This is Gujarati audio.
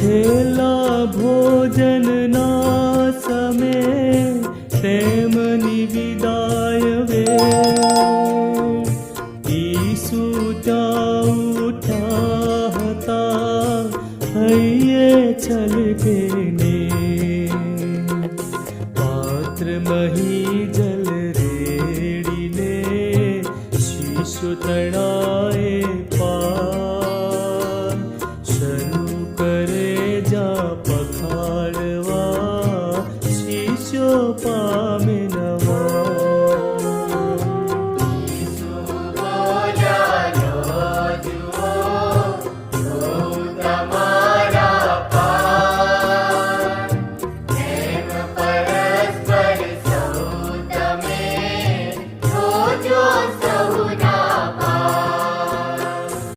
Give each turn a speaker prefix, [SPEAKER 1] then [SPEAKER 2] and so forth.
[SPEAKER 1] છેલ્લા ભોજનના સમય તેમની વિદાય વેળ ઈસુ ત્યાં ઉઠ્યા હતા હૈયે છલકે